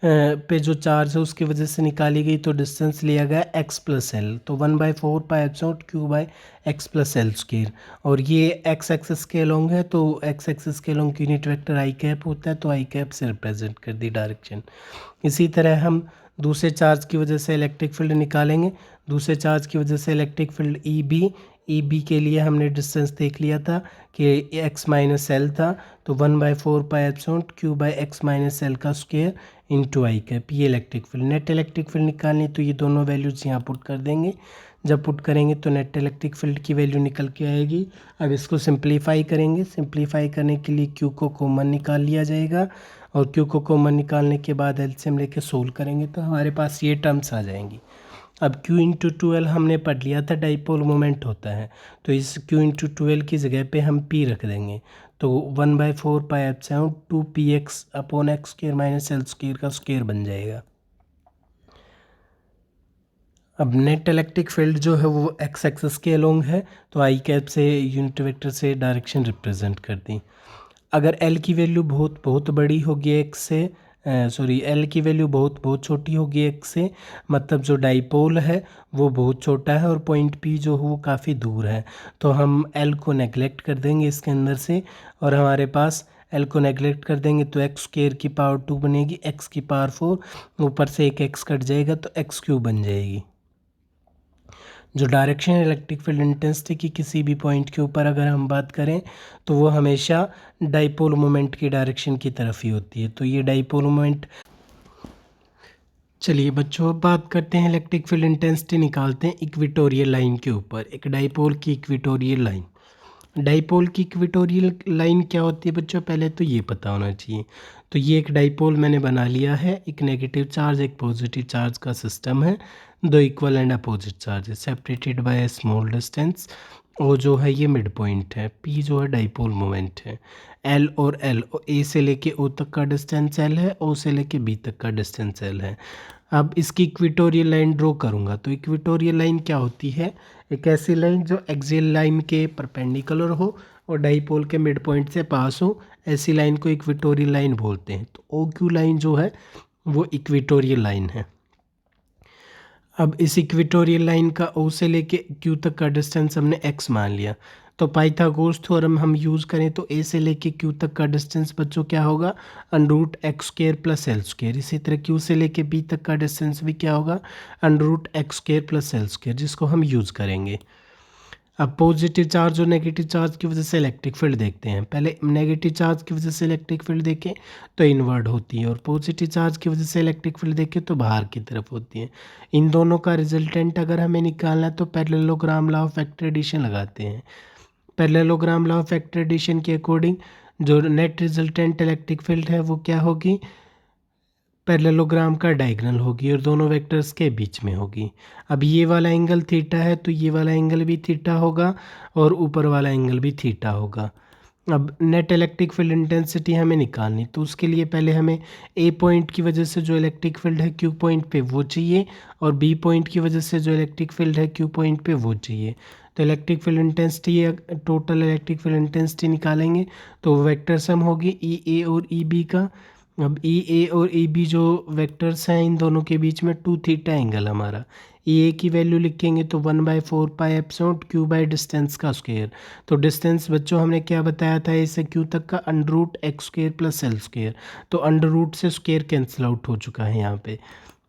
पे जो चार्ज है उसकी वजह से निकाली गई तो डिस्टेंस लिया गया x प्लस एल। तो 1/4πε0 Q by X plus L square. और ये x एक्सिस के अलोंग है तो x एक्सिस के along unit vector I cap होता है, तो आई कैप से रिप्रेजेंट कर दी डायरेक्शन। इसी तरह हम दूसरे चार्ज की वजह से इलेक्ट्रिक फील्ड निकालेंगे। दूसरे चार्ज की वजह से इलेक्ट्रिक फील्ड ई बी के लिए हमने डिस्टेंस देख लिया था कि x माइनस एल था, तो 1/4πε0 Q by X minus L का स्क्वायर इंटू आई कैप, ये electric field. Net electric field निकालनी तो ये दोनों वैल्यूज यहाँ पुट कर देंगे। जब पुट करेंगे तो नेट इलेक्ट्रिक फील्ड की वैल्यू निकल के आएगी। अब इसको सिंप्लीफाई करेंगे। सिंप्लीफाई करने के लिए क्यू को कॉमन निकाल लिया जाएगा और क्यू को कॉमन निकालने के बाद एलसीएम लेके सोल्व करेंगे तो हमारे पास ये टर्म्स आ जाएंगी। अब Q इंटू 12 हमने पढ़ लिया था, डाइपोल मोमेंट होता है, तो इस Q इंटू 12 की जगह पे हम P रख देंगे। तो 1/4πε0 2px upon x square minus L square का स्क्वायर बन जाएगा। अब नेट इलेक्ट्रिक फील्ड जो है वो एक्स एक्सिस के अलोंग है, तो आई कैप से यूनिट वेक्टर से डायरेक्शन रिप्रेजेंट कर दी। अगर एल की वैल्यू बहुत बहुत बड़ी होगी एक्स से, एल की वैल्यू बहुत बहुत छोटी होगी एक्स से, मतलब जो डाइपोल है वो बहुत छोटा है और पॉइंट पी जो है वो काफ़ी दूर है, तो हम एल को नेगलेक्ट कर देंगे इसके अंदर से और हमारे पास एल को नेगलेक्ट कर देंगे तो एक्स स्क्वायर की पावर 2 बनेगी, एक्स की पावर 4, ऊपर से एक एक्स कट जाएगा तो एक्स क्यूब बन जाएगी। जो डायरेक्शन इलेक्ट्रिक फील्ड इंटेंसिटी की किसी भी पॉइंट के ऊपर अगर हम बात करें तो वो हमेशा डाइपोल मोमेंट की डायरेक्शन की तरफ ही होती है। तो ये डाइपोल मोमेंट। चलिए बच्चों, अब बात करते हैं इलेक्ट्रिक फील्ड इंटेंसिटी निकालते हैं इक्वेटोरियल लाइन के ऊपर। एक डाइपोल की इक्वेटोरियल लाइन। डाइपोल की इक्वेटोरियल लाइन क्या होती है बच्चों, पहले तो ये पता होना चाहिए। तो ये एक डाइपोल मैंने बना लिया है, एक नेगेटिव चार्ज एक पॉजिटिव चार्ज का सिस्टम है, दो equal and opposite charges separated by a small distance. और जो है ये मिड पॉइंट है, पी जो है डाइपोल मोमेंट है, एल और एल, ए से लेके ओ तक का डिस्टेंस एल है, ओ से लेके बी तक का डिस्टेंस एल है। अब इसकी इक्वेटोरियल लाइन ड्रॉ करूँगा। तो इक्वेटोरियल लाइन क्या होती है, एक ऐसी लाइन जो एक्सियल लाइन के परपेंडिकुलर हो और डाइपोल के मिड पॉइंट से पास हो, ऐसी लाइन को इक्वेटोरियल लाइन बोलते हैं। तो ओ क्यू लाइन जो है वो इक्वेटोरियल लाइन है। अब इस इक्वेटोरियल लाइन का ओ से लेके क्यू तक का डिस्टेंस हमने एक्स मान लिया, तो पाइथागोरस थ्योरम हम यूज़ करें तो ए से लेके क्यू तक का डिस्टेंस बच्चों क्या होगा, under x square plus L square. इसी तरह क्यू से लेके बी तक का डिस्टेंस भी क्या होगा, under x square plus L square, जिसको हम यूज़ करेंगे। अब पॉजिटिव चार्ज और नेगेटिव चार्ज की वजह से इलेक्ट्रिक फील्ड देखते हैं। पहले नेगेटिव चार्ज की वजह से इलेक्ट्रिक फील्ड देखें तो इनवर्ड होती है और पॉजिटिव चार्ज की वजह से इलेक्ट्रिक फील्ड देखें तो बाहर की तरफ होती है। इन दोनों का रिजल्टेंट अगर हमें निकालना है तो parallelogram law of vector addition लगाते हैं। Parallelogram law of vector addition के अकॉर्डिंग जो नेट रिजल्टेंट इलेक्ट्रिक फील्ड है वो क्या होगी, पैरेललोग्राम का डायगोनल होगी और दोनों वेक्टर्स के बीच में होगी। अब ये वाला एंगल थीटा है तो ये वाला एंगल भी थीटा होगा और ऊपर वाला एंगल भी थीटा होगा। अब नेट इलेक्ट्रिक फील्ड इंटेंसिटी हमें निकालनी, तो उसके लिए पहले हमें ए पॉइंट की वजह से जो इलेक्ट्रिक फील्ड है क्यू पॉइंट पे वो चाहिए और बी पॉइंट की वजह से जो इलेक्ट्रिक फील्ड है क्यू पॉइंट पे वो चाहिए। तो electric field intensity, total electric field intensity निकालेंगे तो वेक्टर सम होगी ई ए और ई बी का। अब ई ए और ई बी जो वेक्टर्स हैं, इन दोनों के बीच में 2 थीटा एंगल हमारा। ई ए की वैल्यू लिखेंगे तो 1/4 pi epsilon Q by distance का स्क्वायर। तो डिस्टेंस बच्चों हमने क्या बताया था, ए से क्यू तक का under root x square plus L square. तो अंडर रूट से स्क्वायर कैंसिल आउट हो चुका है यहाँ पे।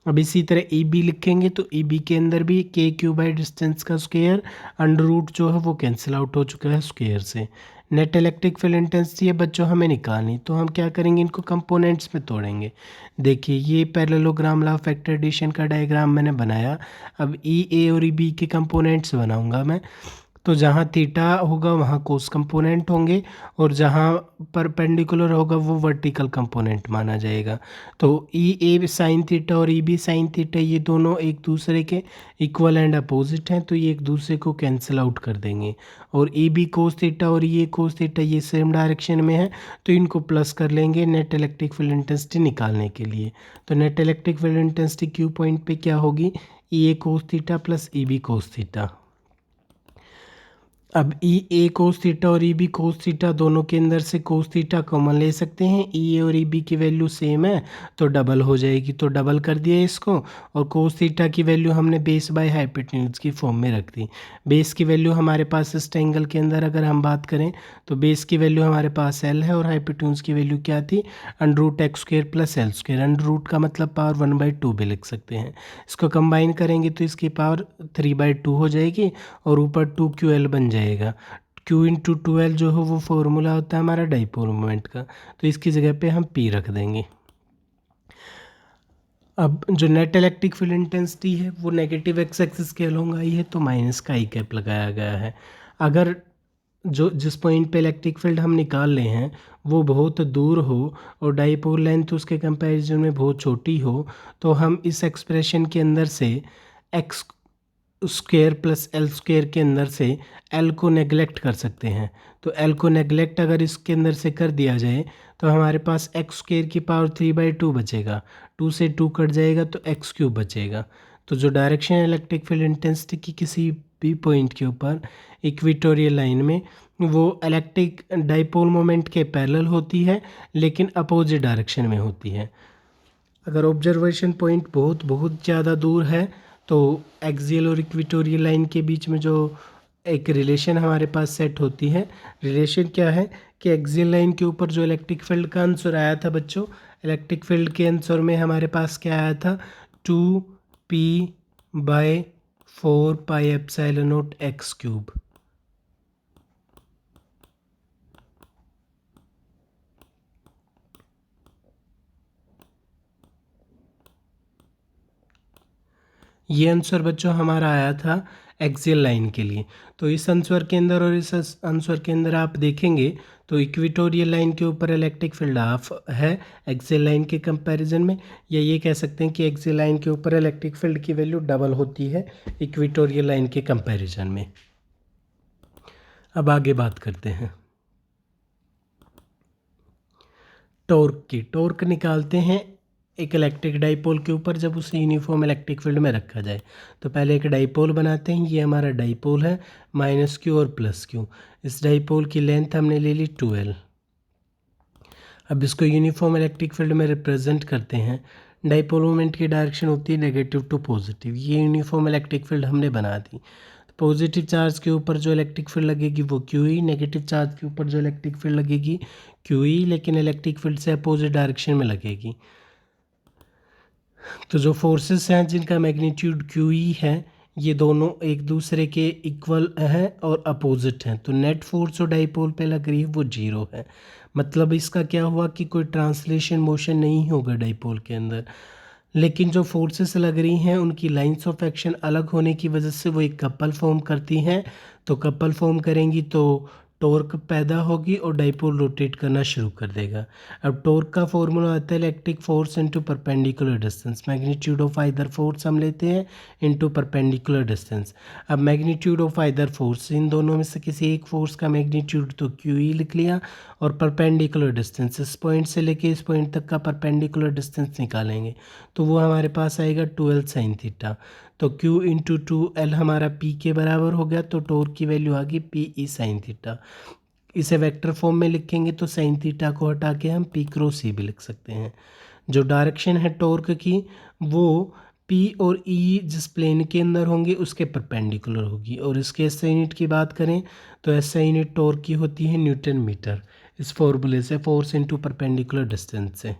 अब इसी तरह ई बी लिखेंगे तो ई बी के अंदर भी के क्यू बाई डिस्टेंस का स्क्वायर, अंडर रूट जो है वो कैंसिल आउट हो चुका है स्क्वायर से। नेट इलेक्ट्रिक फील्ड इंटेंसिटी है बच्चों हमें निकालनी, तो हम क्या करेंगे, इनको कंपोनेंट्स में तोड़ेंगे। देखिए ये parallelogram law of vector addition का डायग्राम मैंने बनाया। अब ई ए और ई बी के कंपोनेंट्स बनाऊंगा मैं। तो जहाँ थीटा होगा वहाँ कोस कंपोनेंट होंगे, और जहाँ परपेंडिकुलर होगा वो वर्टिकल कंपोनेंट माना जाएगा। तो ई ए साइन थीटा और ई बी साइन थीटा ये दोनों एक दूसरे के इक्वल एंड अपोजिट हैं, तो ये एक दूसरे को कैंसिल आउट कर देंगे। और ई बी कोस थीटा और ये कोस थीटा ये सेम डायरेक्शन में है, तो इनको प्लस कर लेंगे नेट इलेक्ट्रिक फील्ड इंटेंसिटी निकालने के लिए। तो net electric field intensity Q point पे क्या होगी, E A cos theta plus E B cos theta. अब ई ए कोस थीटा और ई बी कोस थीटा दोनों के अंदर से कोस थीटा कॉमन ले सकते हैं। ई ए और ई बी की वैल्यू सेम है तो डबल हो जाएगी, तो डबल कर दिया इसको। और कोस थीटा की वैल्यू हमने बेस बाय हाइपोटेन्यूज की फॉर्म में रख दी। बेस की वैल्यू हमारे पास इस ट्रायंगल के अंदर अगर हम बात करें तो बेस की वैल्यू हमारे पास एल है, और हाइपोटेन्यूज की वैल्यू क्या थी, under root x square plus L square. Under root का मतलब पावर 1/2 भी लिख सकते हैं। इसको कंबाइन करेंगे तो इसकी पावर 3/2 हो जाएगी, और ऊपर 2QL बन जाएगा। Q इंटू 2L जो है वो फॉर्मूला होता है हमारा डाइपोल मोमेंट का, तो इसकी जगह पे हम P रख देंगे। अब जो नेट इलेक्ट्रिक फील्ड इंटेंसिटी है वो नेगेटिव एक्स एक्सिस के अलोंग आई है, तो माइनस का आई कैप लगाया गया है। अगर जो जिस पॉइंट पे इलेक्ट्रिक फील्ड हम निकाल रहे हैं वो बहुत दूर हो और डाइपोल लेंथ उसके कंपैरिजन में बहुत छोटी हो, तो हम इस एक्सप्रेशन के अंदर से x square plus L square के अंदर से एल को नेगलेक्ट कर सकते हैं। तो एल को नेगलेक्ट अगर इसके अंदर से कर दिया जाए तो हमारे पास एक्स स्क्वायर की पावर 3/2 बचेगा, 2 से 2 कट जाएगा तो एक्स क्यूब बचेगा। तो जो डायरेक्शन इलेक्ट्रिक फील्ड इंटेंसिटी की किसी भी पॉइंट के ऊपर इक्वेटोरियल लाइन में, वो इलेक्ट्रिक डाइपोल मोमेंट के पैरेलल होती है लेकिन अपोजिट डायरेक्शन में होती है। अगर ऑब्जर्वेशन पॉइंट बहुत बहुत ज़्यादा दूर है तो एक्सियल और इक्वेटोरियल लाइन के बीच में जो एक रिलेशन हमारे पास सेट होती है, रिलेशन क्या है कि एक्सियल लाइन के ऊपर जो इलेक्ट्रिक फील्ड का आंसर आया था बच्चों, इलेक्ट्रिक फील्ड के आंसर में हमारे पास क्या आया था, 2p/4 pi epsilon not x cube. ये आंसर बच्चों हमारा आया था एक्सियल लाइन के लिए। तो इस आंसर के अंदर और इस आंसर के अंदर आप देखेंगे तो इक्वेटोरियल लाइन के ऊपर इलेक्ट्रिक फील्ड हाफ है एक्सियल लाइन के कंपैरिजन में, या ये कह सकते हैं कि एक्सियल लाइन के ऊपर इलेक्ट्रिक फील्ड की वैल्यू डबल होती है इक्वेटोरियल लाइन के कंपैरिजन में। अब आगे बात करते हैं टॉर्क की। टॉर्क निकालते हैं एक इलेक्ट्रिक डाइपोल के ऊपर जब उसे यूनिफॉर्म इलेक्ट्रिक फील्ड में रखा जाए। तो पहले एक डाइपोल बनाते हैं, ये हमारा डाइपोल है -Q और +Q। इस डाइपोल की लेंथ हमने ले ली 2L। अब इसको यूनिफॉर्म इलेक्ट्रिक फील्ड में रिप्रेजेंट करते हैं। डाइपोल मोमेंट की डायरेक्शन होती है नेगेटिव टू पॉजिटिव। ये यूनिफॉर्म इलेक्ट्रिक फील्ड हमने बना दी। पॉजिटिव चार्ज के ऊपर जो इलेक्ट्रिक फील्ड लगेगी वो QE, नेगेटिव चार्ज के ऊपर जो इलेक्ट्रिक फील्ड लगेगी QE, लेकिन इलेक्ट्रिक फील्ड से अपोजिट डायरेक्शन में लगेगी। तो जो फोर्सेस हैं जिनका मैग्नीट्यूड QE है, ये दोनों एक दूसरे के इक्वल हैं और अपोजिट हैं, तो नेट फोर्स जो डाइपोल पे लग रही है वो 0 है। मतलब इसका क्या हुआ कि कोई ट्रांसलेशन मोशन नहीं होगा डाइपोल के अंदर, लेकिन जो फोर्सेस लग रही हैं उनकी लाइंस ऑफ एक्शन अलग होने की वजह से वो एक कपल फॉर्म करती हैं। तो कपल फॉर्म करेंगी तो टॉर्क पैदा होगी और डाइपोल रोटेट करना शुरू कर देगा। अब टॉर्क का फॉर्मूला आता है electric force into perpendicular distance. Magnitude of either force हम लेते हैं इनटू परपेंडिकुलर डिस्टेंस। अब मैग्नीट्यूड ऑफ आइदर फोर्स, इन दोनों में से किसी एक फोर्स का मैग्नीट्यूड तो QE लिख लिया, और परपेंडिकुलर डिस्टेंस इस पॉइंट से लेके इस पॉइंट तक का परपेंडिकुलर डिस्टेंस निकालेंगे तो वो हमारे पास आएगा 2L sin थीटा। तो Q इंटू 2L हमारा P के बराबर हो गया, तो टॉर्क की वैल्यू आ गई पी ई साइन थीटा। इसे वेक्टर फॉर्म में लिखेंगे तो साइन थीटा को हटा के हम P क्रॉस E भी लिख सकते हैं। जो डायरेक्शन है टॉर्क की वो P और E जिस प्लेन के अंदर होंगे उसके परपेंडिकुलर होगी। और इसके एसआई यूनिट की बात करें तो एसआई यूनिट टॉर्क की होती है न्यूटन मीटर, इस फॉर्मूले से, फोर्स इनटू परपेंडिकुलर डिस्टेंस से।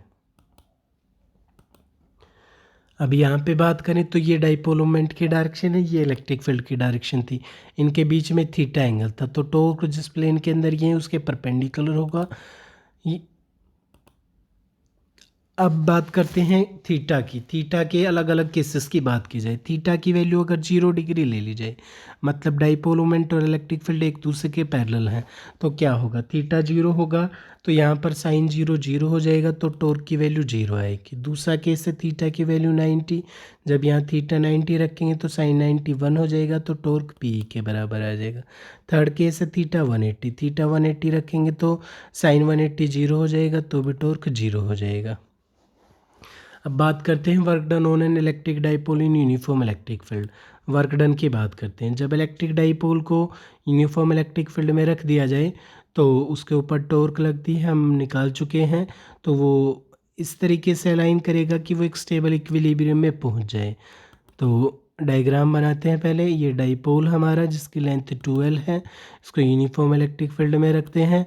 अब यहाँ पे बात करें तो ये डाइपोल मोमेंट की डायरेक्शन है, ये इलेक्ट्रिक फील्ड की डायरेक्शन थी, इनके बीच में थीटा एंगल था, तो टॉर्क जिस प्लेन के अंदर ये है उसके परपेंडिकुलर होगा। अब बात करते हैं थीटा की। थीटा के अलग अलग केसेस की बात की जाए, थीटा की वैल्यू अगर 0 डिग्री ले ली जाए, मतलब डाइपोल मोमेंट और इलेक्ट्रिक फील्ड एक दूसरे के पैरेलल हैं, तो क्या होगा, थीटा 0 होगा तो यहाँ पर साइन 0 0 हो जाएगा, तो टॉर्क की वैल्यू 0 आएगी। दूसरा केस है थीटा की वैल्यू 90, जब यहाँ थीटा 90 रखेंगे तो साइन 90 1 हो जाएगा, तो टॉर्क पी के बराबर आ जाएगा। थर्ड केस है थीटा 180, थीटा 180 रखेंगे तो साइन 180 0 हो जाएगा, तो भी टॉर्क 0 हो जाएगा। अब बात करते हैं work done on an electric dipole in uniform electric field. Work done की बात करते हैं। जब इलेक्ट्रिक डाइपोल को यूनिफॉर्म इलेक्ट्रिक फील्ड में रख दिया जाए तो उसके ऊपर टॉर्क लगती है, हम निकाल चुके हैं, तो वो इस तरीके से अलाइन करेगा कि वो एक स्टेबल इक्विलिब्रियम में पहुंच जाए। तो डायग्राम बनाते हैं पहले। ये डाइपोल हमारा जिसकी लेंथ 2L है, इसको यूनिफॉर्म इलेक्ट्रिक फील्ड में रखते हैं।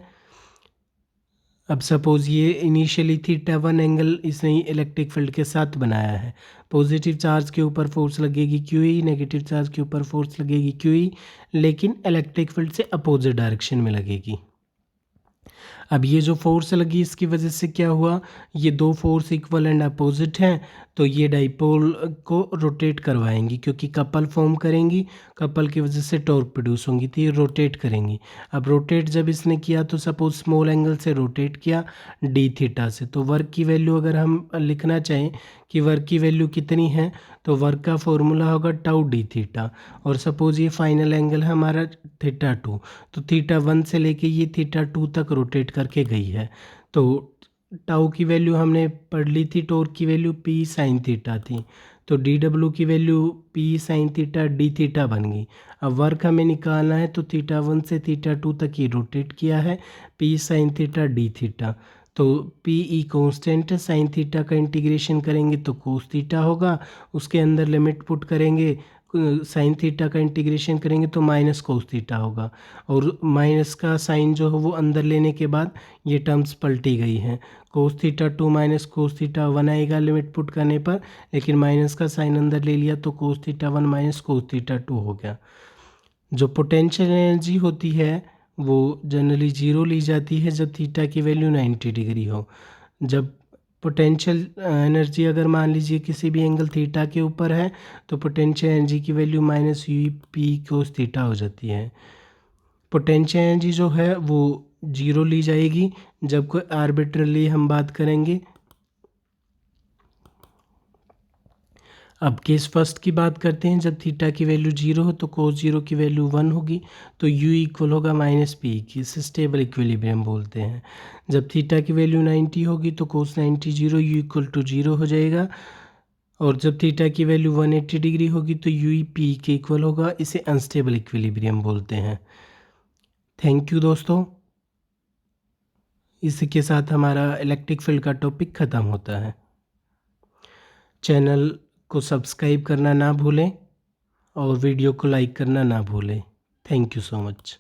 अब सपोज़ ये इनिशियली थीटा 1 एंगल इसने इलेक्ट्रिक फील्ड के साथ बनाया है। पॉजिटिव चार्ज के ऊपर फोर्स लगेगी QE, नेगेटिव चार्ज के ऊपर फोर्स लगेगी QE, लेकिन इलेक्ट्रिक फील्ड से अपोजिट डायरेक्शन में लगेगी। अब ये जो फोर्स लगी इसकी वजह से क्या हुआ, ये दो फोर्स इक्वल एंड अपोजिट हैं, तो ये डाइपोल को रोटेट करवाएंगी, क्योंकि कपल फॉर्म करेंगी, कपल की वजह से टॉर्क प्रोड्यूस होंगी, तो ये रोटेट करेंगी। अब रोटेट जब इसने किया तो सपोज स्मॉल एंगल से रोटेट किया डी थीटा से, तो वर्क की वैल्यू अगर हम लिखना चाहें कि वर्क की वैल्यू कितनी है, तो वर्क का फॉर्मूला होगा टाउ डी थीटा। और सपोज ये फाइनल एंगल है हमारा थीटा 2, तो थीटा 1 से लेके ये थीटा 2 तक रोटेट करके गई है, तो टाउ की वैल्यू हमने पढ़ ली थी, टॉर्क की वैल्यू पी साइन थीटा थी, तो डी डब्ल्यू की value P sine theta D theta बन गई। अब वर्क हमें निकालना है, तो थीटा 1 से थीटा 2 तक ये रोटेट किया है, P sine theta D theta, तो पी ई कॉन्स्टेंट है, साइन थीटा का इंटीग्रेशन करेंगे तो कोस थीटा होगा, उसके अंदर लिमिट पुट करेंगे, साइन थीटा का इंटीग्रेशन करेंगे तो माइनस कोस थीटा होगा, और माइनस का साइन जो है वो अंदर लेने के बाद ये टर्म्स पलटी गई हैं, cos theta 2 minus cos theta 1 आएगा लिमिट पुट करने पर, लेकिन माइनस का साइन अंदर ले लिया तो cos theta 1 minus cos theta 2 हो गया। जो पोटेंशियल एनर्जी होती है वो जनरली 0 ली जाती है जब थीटा की वैल्यू 90 डिग्री हो। जब पोटेंशियल एनर्जी अगर मान लीजिए किसी भी एंगल थीटा के ऊपर है तो पोटेंशियल एनर्जी की value minus U P cos theta हो जाती है। पोटेंशियल एनर्जी जो है वो 0 ली जाएगी जब कोई आर्बिट्रली हम बात करेंगे। अब केस फर्स्ट की बात करते हैं। जब थीटा की वैल्यू 0 हो तो कोस 0 की वैल्यू 1 होगी, तो u इक्वल होगा माइनस पी की, इसे स्टेबल इक्विलिब्रियम बोलते हैं। जब थीटा की वैल्यू 90 होगी तो कोस 90 0 u इक्वल टू 0 हो जाएगा, और जब थीटा की वैल्यू 180 डिग्री होगी तो u पी के इक्वल होगा, इसे अनस्टेबल इक्विलिब्रियम बोलते हैं। थैंक यू दोस्तों, इसी के साथ हमारा इलेक्ट्रिक फील्ड का टॉपिक ख़त्म होता है। चैनल को सब्सक्राइब करना ना भूलें और वीडियो को लाइक करना ना भूलें। Thank you so much.